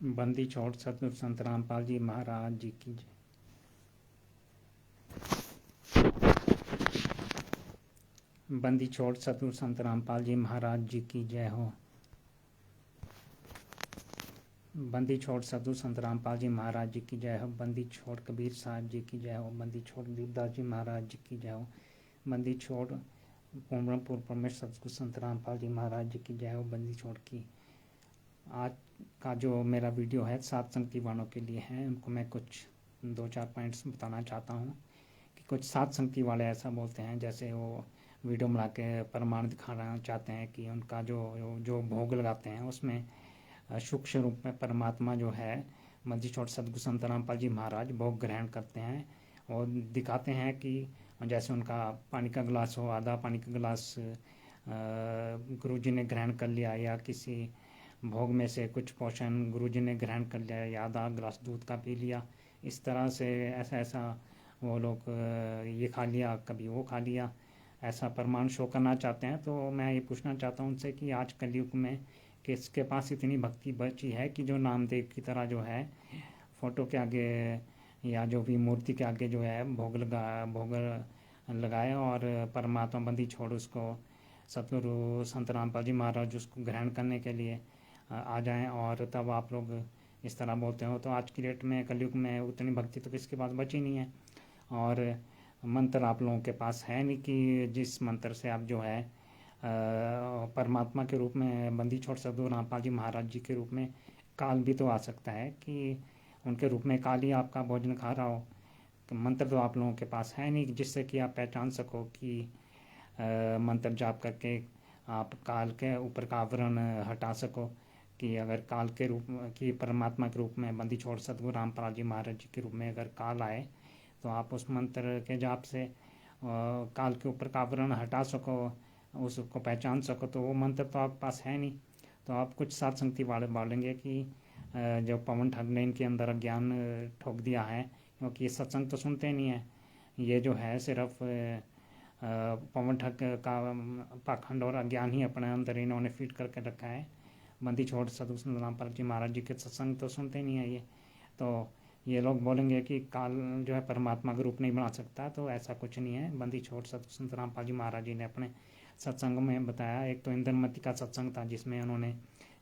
बंदी छोड़ सतगुरु संत रामपाल जी महाराज जी की जय। बंदी छोड़ सतगुरु संत रामपाल जी महाराज जी की जय हो। बंदी छोड़ सतगुरु संत रामपाल जी महाराज जी की जय हो। बंदी छोड़ कबीर साहब जी की जय हो। बंदी छोड़ दीपदास जी महाराज जी की जय हो। बंदी छोड़ पूर्णपुर परमेश्वर सतगुरु संत रामपाल जी महाराज जी की जय हो। बंदी छोड़ की आज का जो मेरा वीडियो है सत्संग की वालों के लिए है। उनको मैं कुछ 2-4 पॉइंट्स बताना चाहता हूँ कि कुछ सत्संगी वाले ऐसा बोलते हैं जैसे वो वीडियो बना के प्रमाण दिखाना चाहते हैं कि उनका जो भोग लगाते हैं उसमें सूक्ष्म रूप में परमात्मा जो है बंदी छोड़ सतगुरु संत रामपाल जी महाराज भोग ग्रहण करते हैं और दिखाते हैं कि जैसे उनका पानी का गिलास हो, आधा पानी का गिलास गुरु जी ने ग्रहण कर लिया या किसी भोग में से कुछ पोषण गुरु जी ने ग्रहण कर लिया या आधा गिलास दूध का पी लिया। इस तरह से ऐसा वो लोग ये खा लिया, कभी वो खा लिया, ऐसा प्रमाण शो करना चाहते हैं। तो मैं ये पूछना चाहता हूँ उनसे कि आज कलयुग में किसके पास इतनी भक्ति बची है कि जो नामदेव की तरह जो है फोटो के आगे या जो भी मूर्ति के आगे जो है भोग लगाए और परमात्मा बंदी छोड़ उसको सतगुरु संत रामपाल जी महाराज उसको ग्रहण करने के लिए आ जाएं और तब आप लोग इस तरह बोलते हो। तो आज की डेट में कलयुग में उतनी भक्ति तो किसके पास बची नहीं है और मंत्र आप लोगों के पास है नहीं कि जिस मंत्र से आप जो है परमात्मा के रूप में बंदी छोड़ सतगुरु रामपाल जी महाराज जी के रूप में काल भी तो आ सकता है कि उनके रूप में काल ही आपका भोजन खा रहा हो। तो मंत्र तो आप लोगों के पास है नहीं जिससे कि आप पहचान सको कि मंत्र जाप करके आप काल के ऊपर का आवरण हटा सको कि अगर काल के रूप की परमात्मा के रूप में बंदी छोड़ सतगुरु रामपाल जी महाराज जी के रूप में अगर काल आए तो आप उस मंत्र के जाप से काल के ऊपर का आवरण हटा सको, उसको पहचान सको। तो वो मंत्र तो आपके पास है नहीं। तो आप कुछ सात संगति वाले बोलेंगे कि जो पवन ठग ने इनके अंदर अज्ञान ठोक दिया है क्योंकि ये सत्संग तो सुनते नहीं है, ये जो है सिर्फ पवन ठग का पाखंड और अज्ञान ही अपने अंदर इन्होंने फीड करके रखा है। बंदी छोड़ सतगुरु संत रामपाल जी महाराज जी के सत्संग तो सुनते नहीं है ये। तो ये लोग बोलेंगे कि काल जो है परमात्मा का रूप नहीं बना सकता, तो ऐसा कुछ नहीं है। बंदी छोड़ सतगुरु संत रामपाल जी महाराज जी ने अपने सत्संग में बताया। एक तो इंद्रमती का सत्संग था जिसमें उन्होंने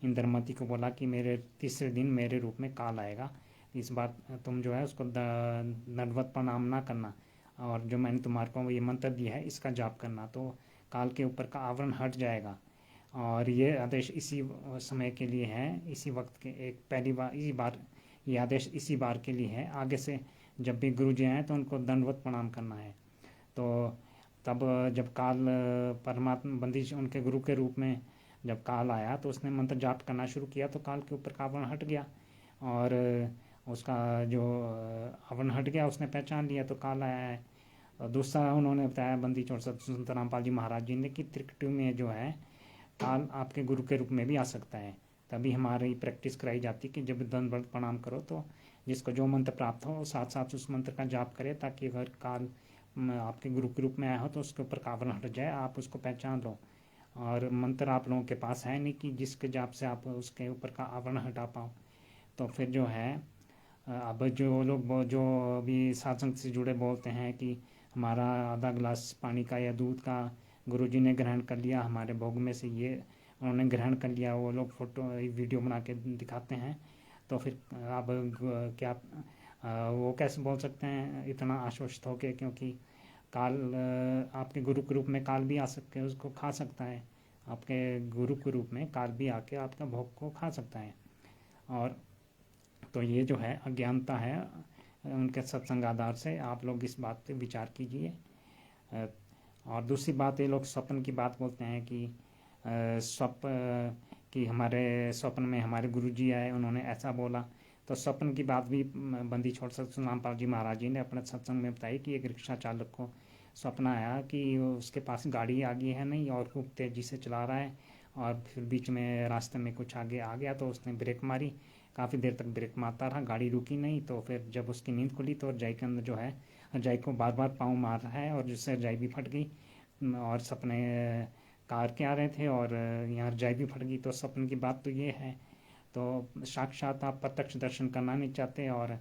इंद्रमती को बोला कि मेरे तीसरे दिन मेरे रूप में काल आएगा, इस बार तुम जो है उसको दंडवत प्रणाम ना करना और जो मैंने तुम्हारे को ये मंत्र दिया है इसका जाप करना, तो काल के ऊपर का आवरण हट जाएगा। और ये आदेश इसी समय के लिए है, इसी वक्त के एक पहली बार इसी बार ये आदेश इसी बार के लिए है। आगे से जब भी गुरु जी आए तो उनको दंडवत प्रणाम करना है। तो तब जब काल परमात्मा बंदी उनके गुरु के रूप में जब काल आया तो उसने मंत्र जाप करना शुरू किया तो काल के ऊपर का आवरण हट गया और उसका जो आवरण हट गया उसने पहचान लिया तो काल आया है। और दूसरा उन्होंने बताया बंदी छोड़ सतगुरु संत रामपाल जी महाराज जी ने कि त्रिकटि में जो है काल आपके गुरु के रूप में भी आ सकता है। तभी हमारी प्रैक्टिस कराई जाती कि जब दंडवत प्रणाम करो तो जिसको जो मंत्र प्राप्त हो साथ साथ उस मंत्र का जाप करे ताकि अगर काल आपके गुरु के रूप में आया हो तो उसके ऊपर का आवरण हट जाए, आप उसको पहचान लो। और मंत्र आप लोगों के पास है नहीं कि जिसके जाप से आप उसके ऊपर का आवरण हटा पाओ। तो फिर जो है अब जो लोग जो भी सत्संग से जुड़े बोलते हैं कि हमारा आधा गिलास पानी का या दूध का गुरुजी ने ग्रहण कर लिया, हमारे भोग में से ये उन्होंने ग्रहण कर लिया, वो लोग फोटो वीडियो बना के दिखाते हैं। तो फिर अब क्या वो कैसे बोल सकते हैं इतना आश्वस्त होके, क्योंकि काल आपके गुरु के रूप में काल भी आ सकते हैं, उसको खा सकता है। आपके गुरु के रूप में काल भी आके आपका भोग को खा सकता है। और तो ये जो है अज्ञानता है उनके सत्संग आधार से, आप लोग इस बात पे विचार कीजिए। और दूसरी बात ये लोग स्वप्न की बात बोलते हैं कि स्वप्न कि हमारे स्वप्न में हमारे गुरुजी आए, उन्होंने ऐसा बोला। तो स्वप्न की बात भी बंदी छोड़ सतगुरु रामपाल जी महाराज जी ने अपने सत्संग में बताई कि एक रिक्शा चालक को स्वप्न आया कि उसके पास गाड़ी आ गई है नहीं और खूब तेज़ी से चला रहा है और फिर बीच में रास्ते में कुछ आगे आ गया तो उसने ब्रेक मारी, काफ़ी देर तक ब्रेक मारता रहा, गाड़ी रुकी नहीं। तो फिर जब उसकी नींद खुली तो रजाई के अंदर जो है रजाई को बार बार पाँव मार रहा है और जिससे रजाई भी फट गई और सपने कार के आ रहे थे और यहाँ रजाई भी फट गई। तो सपन की बात तो ये है। तो साक्षात आप प्रत्यक्ष दर्शन करना नहीं चाहते, और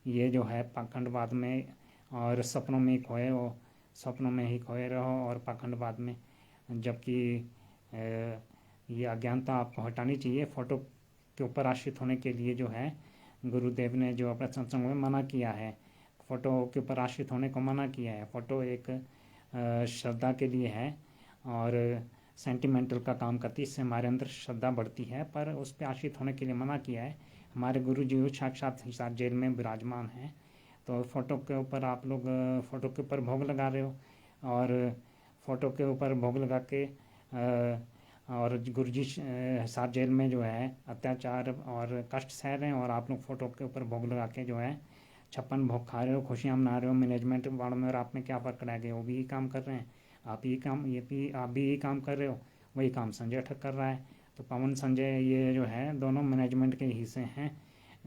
ये जो है पाखंडवाद में और सपनों में खोए हो, सपनों में ही खोए रहो और पाखंडवाद में। जबकि ये अज्ञानता आपको हटानी चाहिए। फ़ोटो के ऊपर आश्रित होने के लिए जो है गुरुदेव ने जो अपने सत्संग में मना किया है, फ़ोटो के ऊपर आश्रित होने को मना किया है। फ़ोटो एक श्रद्धा के लिए है और सेंटिमेंटल का काम करती है, इससे हमारे अंदर श्रद्धा बढ़ती है, पर उस पर आश्रित होने के लिए मना किया है। हमारे गुरु जी साक्षात हिसार जेल में विराजमान हैं, तो फ़ोटो के ऊपर आप लोग फ़ोटो के ऊपर भोग लगा रहे हो, और फ़ोटो के ऊपर भोग लगा के और गुरु जी हिसार जेल में जो है अत्याचार और कष्ट सह रहे हैं, और आप लोग फ़ोटो के ऊपर भोग लगा के जो है 56 भोग खा रहे हो, खुशियाँ मना रहे हो। मैनेजमेंट वार्ड में और आप में क्या फ़र्क रह गया? वो भी यही काम कर रहे हैं, आप भी यही काम कर रहे हो, वही काम संजय ठग कर रहा है। तो पवन संजय ये जो है दोनों मैनेजमेंट के हिस्से हैं।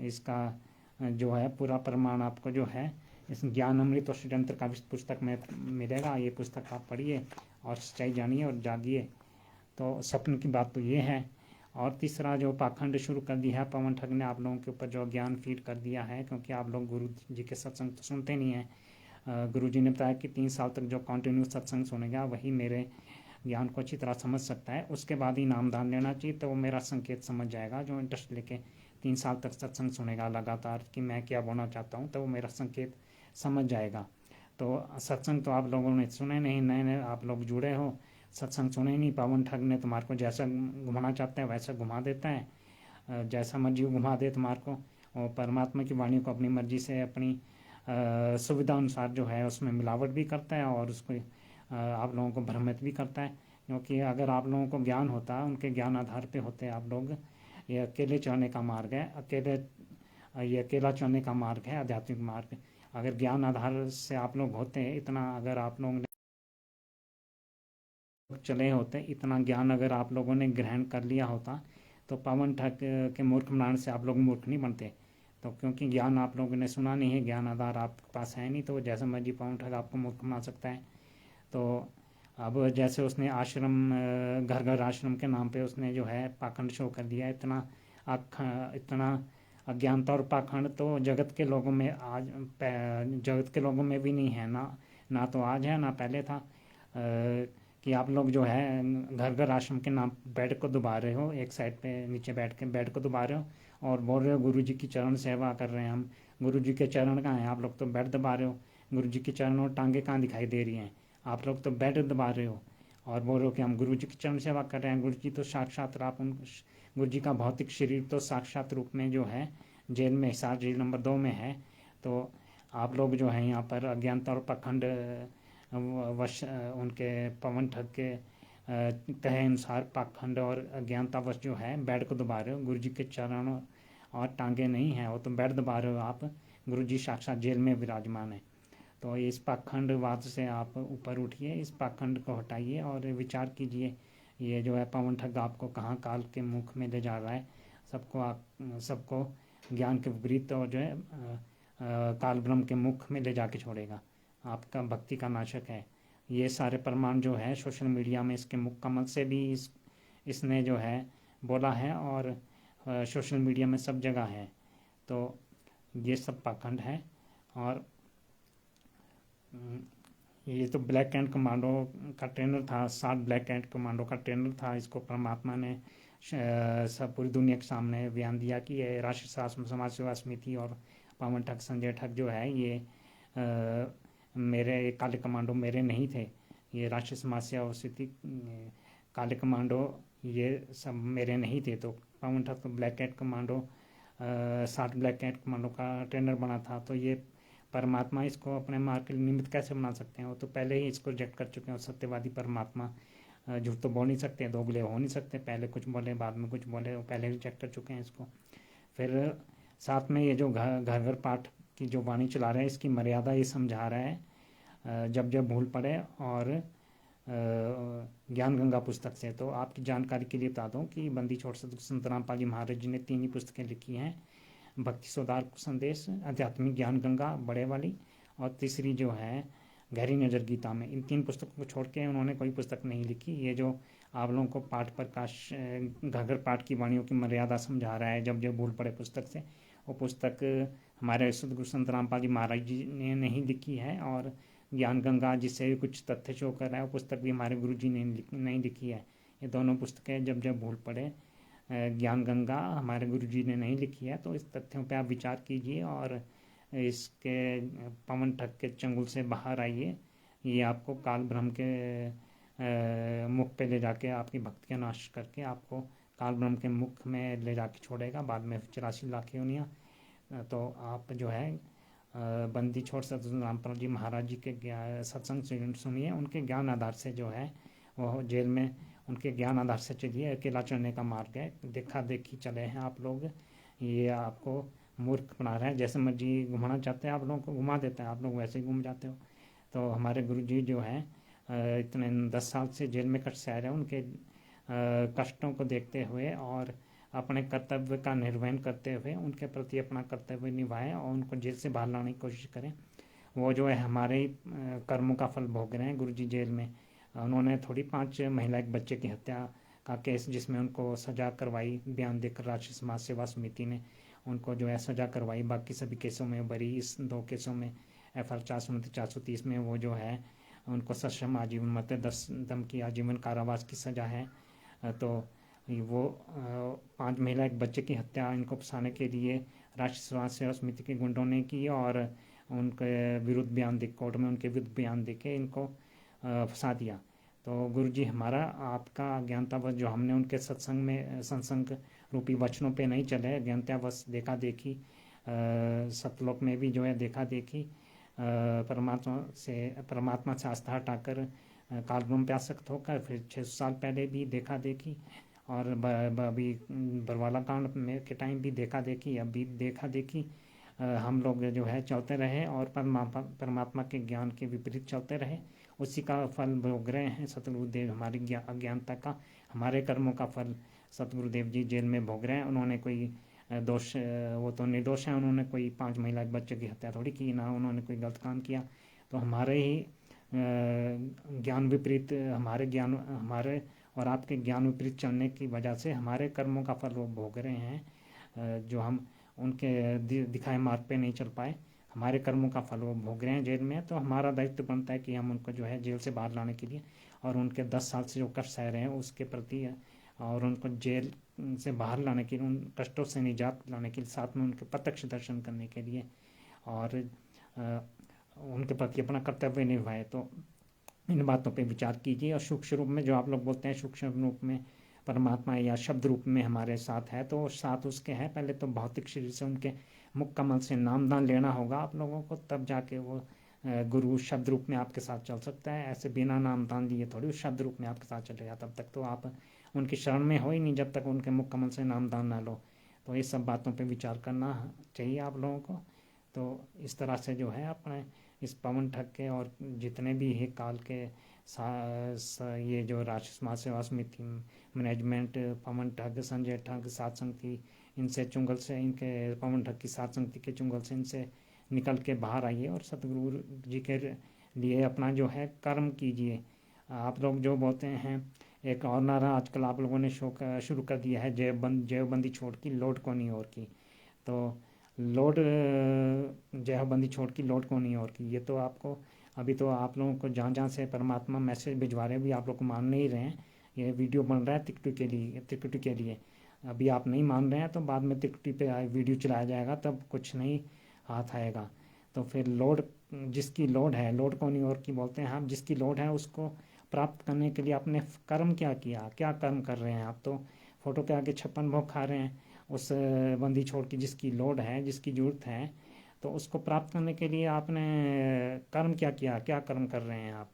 इसका जो है पूरा प्रमाण आपको जो है इस ज्ञान अमृत और षड्यंत्र का पुस्तक में मिलेगा। ये पुस्तक आप पढ़िए और सच्चाई जानिए और जागिए। तो स्वप्न की बात तो ये है। और तीसरा जो पाखंड शुरू कर दिया है पवन ठग ने आप लोगों के ऊपर, जो ज्ञान फीड कर दिया है, क्योंकि आप लोग गुरु जी के सत्संग तो सुनते नहीं हैं। गुरु जी ने बताया कि 3 साल तक जो कंटिन्यू सत्संग सुनेगा वही मेरे ज्ञान को अच्छी तरह समझ सकता है, उसके बाद ही नामदान लेना चाहिए। तो वो मेरा संकेत समझ जाएगा। जो इंटरेस्ट लेके 3 साल तक सत्संग सुनेगा लगातार कि मैं क्या बोलना चाहता हूँ, तो वो मेरा संकेत समझ जाएगा। तो सत्संग तो आप लोगों ने सुने नहीं, नए नए आप लोग जुड़े हो, सत्संग सुने नहीं। पवन ठग ने तुम्हारे को जैसा घुमाना चाहता है वैसा घुमा देता है, जैसा मर्जी घुमा दे तुम्हारे को। और परमात्मा की वाणी को अपनी मर्जी से अपनी सुविधा अनुसार जो है उसमें मिलावट भी करता है, और उसको आप लोगों को भ्रमित भी करता है। क्योंकि अगर आप लोगों को ज्ञान होता, उनके ज्ञान आधार पे होते आप लोग, ये अकेले चलने का मार्ग है, ये अकेला चलने का मार्ग है, आध्यात्मिक मार्ग। अगर ज्ञान आधार से आप लोग होते हैं, इतना अगर आप लोग चले होते, इतना ज्ञान अगर आप लोगों ने ग्रहण कर लिया होता, तो पवन ठग के मूर्ख बनाने से आप लोग मूर्ख नहीं बनते। तो क्योंकि ज्ञान आप लोगों ने सुना नहीं है, ज्ञान आधार आपके पास है नहीं, तो जैसा मर्जी पवन ठग आपको मूर्ख बना सकता है। तो अब जैसे उसने आश्रम, घर घर आश्रम के नाम पे उसने जो है पाखंड शो कर दिया। इतना अज्ञानता और पाखंड तो जगत के लोगों में जगत के लोगों में भी नहीं है, ना तो आज है ना पहले था। कि आप लोग जो है घर घर आश्रम के नाम बेड को दबा रहे हो, एक साइड पे नीचे बैठ के बेड को दबा रहे हो और बोल रहे हो गुरु जी की चरण सेवा कर रहे हैं हम। गुरु जी के चरण कहाँ हैं? आप लोग तो बेड दबा रहे हो। गुरु जी के चरण और टांगे कहाँ दिखाई दे रही हैं? आप लोग तो बेड दबा रहे हो और बोल रहे हो कि हम गुरु जी की चरण सेवा कर रहे हैं। गुरु जी तो साक्षात आप गुरु जी का भौतिक शरीर तो साक्षात रूप में जो है जेल में, हिसार जेल नंबर 2 में है। तो आप लोग जो है यहाँ पर अज्ञानता और पाखंड वश उनके पवन ठग के कहे अनुसार पाखंड और अज्ञानतावश जो है बेड को दबा रहे हो। गुरु जी के चरण और टांगे नहीं हैं, वो तो बेड दबा रहे हो आप। गुरु जी साक्षात जेल में विराजमान है। तो इस पाखंडवाद से आप ऊपर उठिए, इस पाखंड को हटाइए और विचार कीजिए ये जो है पवन ठग आपको कहाँ काल के मुख में ले जा रहा है। सबको ज्ञान के विपरीत और जो है काल ब्रह्म के मुख में ले जाके छोड़ेगा। आपका भक्ति का नाशक है। ये सारे प्रमाण जो है सोशल मीडिया में इसके मुख कमल से भी इसने जो है बोला है, और सोशल मीडिया में सब जगह है। तो ये सब पाखंड है। और ये तो ब्लैक एंड कमांडो का ट्रेनर था, 7 ब्लैक एंड कमांडो का ट्रेनर था। इसको परमात्मा ने सब पूरी दुनिया के सामने बयान दिया कि ये राष्ट्रीय समाज सेवा समिति और पवन ठग संजय ठग जो है ये मेरे काले कमांडो मेरे नहीं थे। ये राष्ट्रीय समाज सेवा समिति काले कमांडो ये सब मेरे नहीं थे। तो पवन ठग तो black and commando 7 black and commando का ट्रेनर बना था। तो ये परमात्मा इसको अपने मार्ग के लिए निमित्त कैसे बना सकते हैं? वो तो पहले ही इसको रिजेक्ट कर चुके हैं। सत्यवादी परमात्मा झूठ तो बोल नहीं सकते, दोगले हो नहीं सकते, पहले कुछ बोले बाद में कुछ बोले, वो पहले रिजेक्ट कर चुके हैं इसको। फिर साथ में ये जो घर घर पाठ की जो वाणी चला रहे हैं, इसकी मर्यादा ये समझा रहा है जब जब भूल पड़े। और ज्ञान गंगा पुस्तक से तो आपकी जानकारी के लिए बता दूं कि बंदी छोड़ संत रामपाल जी महाराज जी ने 3 ही पुस्तकें लिखी हैं, भक्ति सुधार संदेश, आध्यात्मिक ज्ञान गंगा बड़े वाली, और तीसरी जो है गहरी नज़र गीता में। इन 3 पुस्तकों को छोड़ के उन्होंने कोई पुस्तक नहीं लिखी। ये जो आप लोगों को पाठ प्रकाश घाघर पाठ की वाणियों की मर्यादा समझा रहा है। जब जब भूल पड़े पुस्तक से, वो पुस्तक हमारे सदगुरु संत रामपाल जी महाराज जी ने नहीं लिखी है, और ज्ञान गंगा जिससे कुछ तथ्य शो कर रहा है वो पुस्तक भी हमारे गुरु जी ने नहीं लिखी है। ये दोनों पुस्तकें जब जब भूल पड़े, ज्ञान गंगा हमारे गुरु जी ने नहीं लिखी है। तो इस तथ्यों पे आप विचार कीजिए और इसके पवन ठग के चंगुल से बाहर आइए। ये आपको काल ब्रह्म के मुख पे ले जाके आपकी भक्ति का नाश करके आपको काल ब्रह्म के मुख में ले जाके छोड़ेगा, बाद में 84 लाख योनियाँ। तो आप जो है बंदी छोड़ सतगुरु रामपाल जी महाराज जी के सत्संग सुनिए। उनके ज्ञान आधार से जो है वो जेल में उनके ज्ञान आधार से चलिए। अकेला चलने का मार्ग है, देखा देखी चले हैं आप लोग, ये आपको मूर्ख बना रहे हैं। जैसे मर्जी घुमाना चाहते हैं आप लोगों को घुमा देते हैं, आप लोग वैसे ही घूम जाते हो। तो हमारे गुरु जी जो हैं इतने 10 साल से जेल में कष्ट सह रहे हैं, उनके कष्टों को देखते हुए और अपने कर्तव्य का निर्वहन करते हुए उनके प्रति अपना कर्तव्य निभाएं और उनको जेल से बाहर लाने की कोशिश करें। वो जो है हमारे कर्मों का फल भोग रहे हैं गुरु जी जेल में। उन्होंने थोड़ी 5 महिला एक बच्चे की हत्या का केस जिसमें उनको सज़ा करवाई, बयान देकर राष्ट्रीय समाज सेवा समिति ने उनको जो है सज़ा करवाई। बाकी सभी केसों में बरी, इस 2 केसों में FR 429 430 में वो जो है उनको सश्रम आजीवन मतलब 10 दम की आजीवन कारावास की सज़ा है। तो वो 5 महिला एक बच्चे की हत्या इनको फंसाने के लिए राष्ट्रीय समाज सेवा समिति के गुंडों ने की और उनके विरुद्ध बयान दे कोर्ट में उनके विरुद्ध बयान दे के इनको फंसा दिया। तो गुरु जी हमारा आपका अज्ञानतावश जो हमने उनके सत्संग में सत्संग रूपी वचनों पे नहीं चले, अज्ञानतावश देखा देखी सतलोक में भी जो है देखा देखी परमात्मा से आस्था हटाकर कालब्रह्म पे आसक्त होकर फिर 600 साल पहले भी देखा देखी और अभी बरवाला कांड में के टाइम भी देखा देखी, अभी देखा देखी हम लोग जो है चलते रहे और परमात्मा के ज्ञान के विपरीत चलते रहे, उसी का फल भोग रहे हैं। सतगुरुदेव हमारी अज्ञानता का, हमारे कर्मों का फल सतगुरुदेव जी जेल में भोग रहे हैं। उन्होंने कोई दोष, वो तो निर्दोष हैं, उन्होंने कोई 5 महिला बच्चे की हत्या थोड़ी की, ना उन्होंने कोई गलत काम किया। तो हमारे ही ज्ञान विपरीत हमारे और आपके ज्ञान विपरीत चलने की वजह से हमारे कर्मों का फल वो भोग रहे हैं। जो हम उनके दिखाए मार्ग पे नहीं चल पाए, हमारे कर्मों का फल वो भोग रहे हैं जेल में। तो हमारा दायित्व बनता है कि हम उनको जो है जेल से बाहर लाने के लिए और उनके 10 साल से जो कष्ट सह रहे हैं उसके प्रति और उनको जेल से बाहर लाने के लिए, उन कष्टों से निजात लाने के लिए, साथ में उनके प्रत्यक्ष दर्शन करने के लिए और उनके प्रति अपना कर्तव्य निभाए। तो इन बातों पे विचार कीजिए। और सूक्ष्म रूप में जो आप लोग बोलते हैं सूक्ष्म रूप में परमात्मा या शब्द रूप में हमारे साथ है, तो साथ उसके है। पहले तो भौतिक शरीर से उनके मुख कमल से नामदान लेना होगा आप लोगों को, तब जाके वो गुरु शब्द रूप में आपके साथ चल सकता है। ऐसे बिना नामदान लिए थोड़ी उस शब्द रूप में आपके साथ चलेगा, तब तक तो आप उनकी शरण में हो ही नहीं जब तक उनके मुख कमल से नामदान ना लो। तो ये सब बातों पे विचार करना चाहिए आप लोगों को। तो इस तरह से जो है अपने इस पवन ठग के और जितने भी है काल के ये जो राष्ट्रीय समाज सेवा समिति मैनेजमेंट, पवन ठग, संजय ठग, सात संगति, इनसे चुंगल से, इनके पवन ठग की सात संगति के चुंगल से इनसे निकल के बाहर आइए और सतगुरु जी के लिए अपना जो है कर्म कीजिए। आप लोग जो बोलते हैं, एक और नारा आजकल आप लोगों ने शुरू कर दिया है, जयबंदी छोड़ की लोड को नहीं और की। तो लोड जयबंदी छोड़ की लोड को नहीं और की, ये तो आपको अभी तो आप लोगों को जहाँ जहाँ से परमात्मा मैसेज भिजवा रहे हैं भी आप लोग को मान नहीं रहे हैं। ये वीडियो बन रहा है त्रिकुटी के लिए, अभी आप नहीं मान रहे हैं तो बाद में त्रिकुटी पे वीडियो चलाया जाएगा तब कुछ नहीं हाथ आएगा। तो फिर लोड, जिसकी लोड है, लोड को नहीं और की बोलते हैं हम, जिसकी लोड है उसको प्राप्त करने के लिए आपने कर्म क्या किया, क्या कर्म कर रहे हैं आप? तो फोटो के आगे 56 भोग खा रहे हैं। उस बंदी छोड़ की जिसकी लोड है, जिसकी जरूरत है, तो उसको प्राप्त करने के लिए आपने कर्म क्या किया, क्या कर्म कर रहे हैं आप?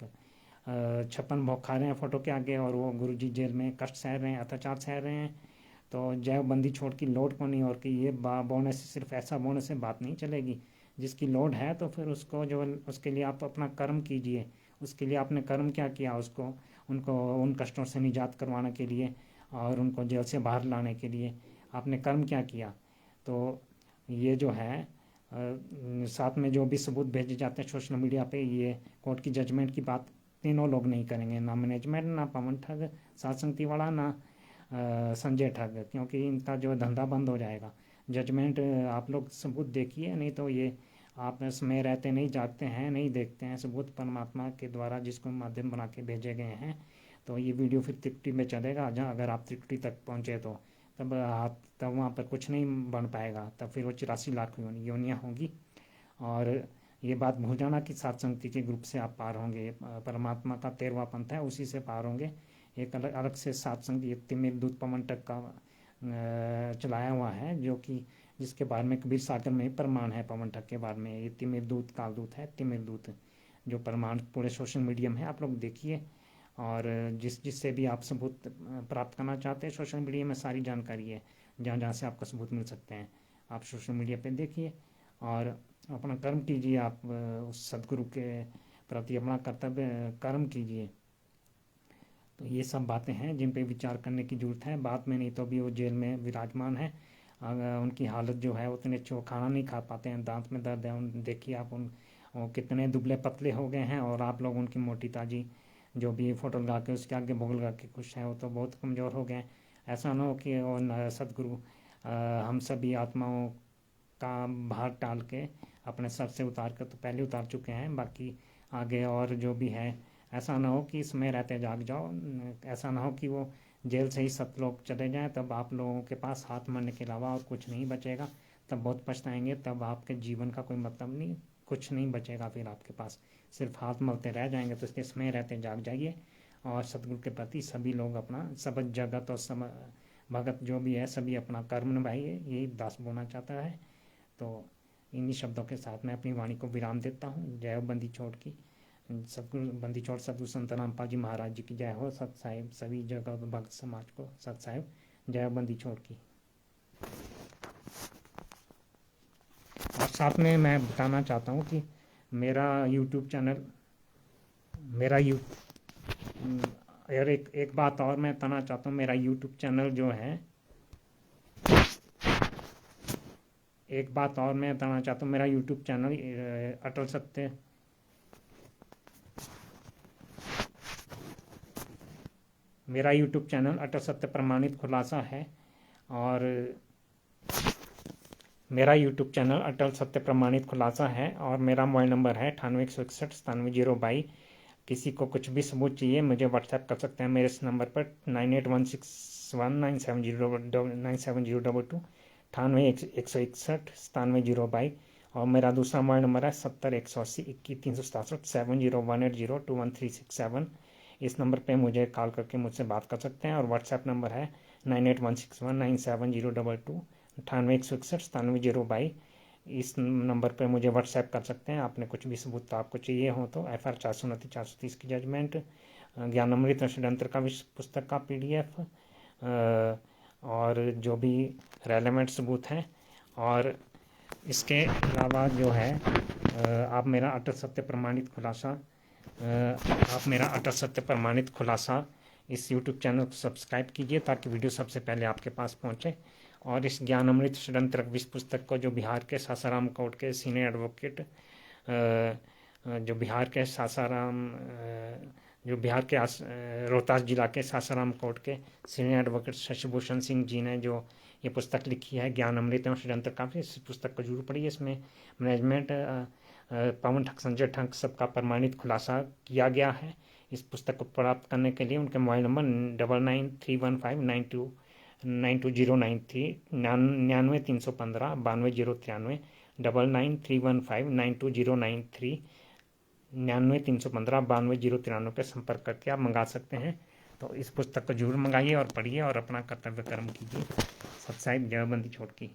56 भोग खा रहे हैं फोटो के आगे और वो गुरु जी जेल में कष्ट सह रहे हैं, अत्याचार सह रहे हैं। तो जय बंदी छोड़ की लोड को नहीं और की, ये बोलने से, सिर्फ ऐसा बोलने से बात नहीं चलेगी। जिसकी लोड है तो फिर उसको जो उसके लिए आप अपना कर्म कीजिए। उसके लिए आपने कर्म क्या किया, उसको उनको उन कष्टों से निजात करवाने के लिए और उनको जेल से बाहर लाने के लिए आपने कर्म क्या किया? तो ये जो है साथ में जो भी सबूत भेजे जाते हैं सोशल मीडिया पे, ये कोर्ट की जजमेंट की बात तीनों लोग नहीं करेंगे, ना मैनेजमेंट, ना पवन ठग, सात संगति वाला, ना संजय ठग, क्योंकि इनका जो धंधा बंद हो जाएगा। जजमेंट आप लोग सबूत देखिए, नहीं तो ये आप इसमें रहते नहीं जागते हैं, नहीं देखते हैं सबूत परमात्मा के द्वारा जिसको माध्यम बना के भेजे गए हैं। तो ये वीडियो फिर त्रिकुटी में चलेगा, जहाँ अगर आप त्रिकुटी तक पहुँचे तो तब वहाँ पर कुछ नहीं बन पाएगा, तब फिर वो 84 लाख योनियाँ होंगी। और ये बात भूल जाना कि सात संगति के ग्रुप से आप पार होंगे, परमात्मा का 13वां पंथ है, उसी से पार होंगे। एक अलग अलग से सात संगति तिमिर दूत पवन टक का चलाया हुआ है, जो कि जिसके बारे में कबीर सागर में ही प्रमाण है पवन ठग के बारे में। ये तिमिर दूत कालदूत है, तिमिर दूत जो प्रमाण पूरे सोशल मीडिया में है, आप लोग देखिए। और जिससे भी आप सबूत प्राप्त करना चाहते हैं, सोशल मीडिया में सारी जानकारी है, जहाँ जहाँ से आपको सबूत मिल सकते हैं, आप सोशल मीडिया पे देखिए और अपना कर्म कीजिए। आप उस सदगुरु के प्रति अपना कर्तव्य कर्म कीजिए। तो ये सब बातें हैं जिन पे विचार करने की जरूरत है। बाद में नहीं तो भी वो जेल में विराजमान है, उनकी हालत जो है उतने खाना नहीं खा पाते हैं, दांत में दर्द है। देखिए आप वो कितने दुबले पतले हो गए हैं, और आप लोग उनकी मोटी ताजी जो भी फोटो लगा के उसके आगे भोग लगा के खुश हैं, वो तो बहुत कमज़ोर हो गए हैं। ऐसा ना हो कि वो सदगुरु हम सभी आत्माओं का भार टाल के अपने सर से उतार कर तो पहले उतार चुके हैं, बाकी आगे और जो भी है। ऐसा ना हो कि इसमें रहते जाग जाओ, ऐसा ना हो कि वो जेल से ही सब लोग चले जाएं, तब आप लोगों के पास हाथ मरने के अलावा और कुछ नहीं बचेगा। तब बहुत पछताएंगे, तब आपके जीवन का कोई मतलब नहीं, कुछ नहीं बचेगा फिर आपके पास, सिर्फ हाथ मलते रह जाएंगे। तो इसलिए इसमें रहते जाग जाइए, और सतगुरु के प्रति सभी लोग अपना सब जगत और सब भगत जो भी है सभी अपना कर्म निभाइए, यही दास बोलना चाहता है। तो इन्हीं शब्दों के साथ मैं अपनी वाणी को विराम देता हूँ। जय हो बंदी छोड़ की, सतगुरु बंदी छोड़ सतगुरु संत रामपाल जी महाराज जी की जय हो। सत साहिब सभी जगह भक्त समाज को सत साहिब जय हो बंदी छोड़ की। और साथ में मैं बताना चाहता हूँ कि मेरा यूट्यूब चैनल और एक बात और मैं बताना चाहता हूँ, मेरा यूट्यूब चैनल जो है, एक बात और मैं बताना चाहता हूँ, मेरा यूट्यूब चैनल अटल सत्य मेरा यूट्यूब चैनल अटल सत्य प्रमाणित खुलासा है। और मेरा यूट्यूब चैनल अटल सत्य प्रमाणित खुलासा है, और मेरा मोबाइल नंबर है 9816197022। किसी को कुछ भी सबूत चाहिए मुझे व्हाट्सएप कर सकते हैं मेरे इस नंबर पर 9816197022 9816197022। और मेरा दूसरा मोबाइल नंबर है 7018021367 7018021367। इस नंबर पे मुझे कॉल करके मुझसे बात कर सकते हैं। और व्हाट्सएप नंबर है 9816197022 9816197022। इस नंबर पे मुझे व्हाट्सएप कर सकते हैं। आपने कुछ भी सबूत आपको चाहिए हो तो FR 429/430 की जजमेंट, ज्ञानामृत षड्यंत्र का पुस्तक का PDF, और जो भी रेलेवेंट सबूत हैं। और इसके अलावा जो है आप मेरा अटल सत्य प्रमाणित खुलासा इस YouTube चैनल को सब्सक्राइब कीजिए, ताकि वीडियो सबसे पहले आपके पास पहुंचे। और इस ज्ञान अमृत षड्यंत्र विश्व पुस्तक को जो बिहार के सासाराम कोर्ट के सीनियर एडवोकेट, जो बिहार के रोहतास जिला के सासाराम कोर्ट के सीनियर एडवोकेट शशिभूषण सिंह जी ने जो ये पुस्तक लिखी है ज्ञान अमृत एवं षड्यंत्र का, इस पुस्तक को जरूर पढ़िए। इसमें मैनेजमेंट, पवन ठग, संजय ठग सबका प्रमाणित खुलासा किया गया है। इस पुस्तक को प्राप्त करने के लिए उनके मोबाइल नंबर 9931592093 9931592093 9931592093 9931592093 पे संपर्क करके आप मंगा सकते हैं। तो इस पुस्तक को जरूर मंगाइए और पढ़िए और अपना कर्तव्य कर्म कीजिए। सत्साहिब जय बंदी छोड़ की।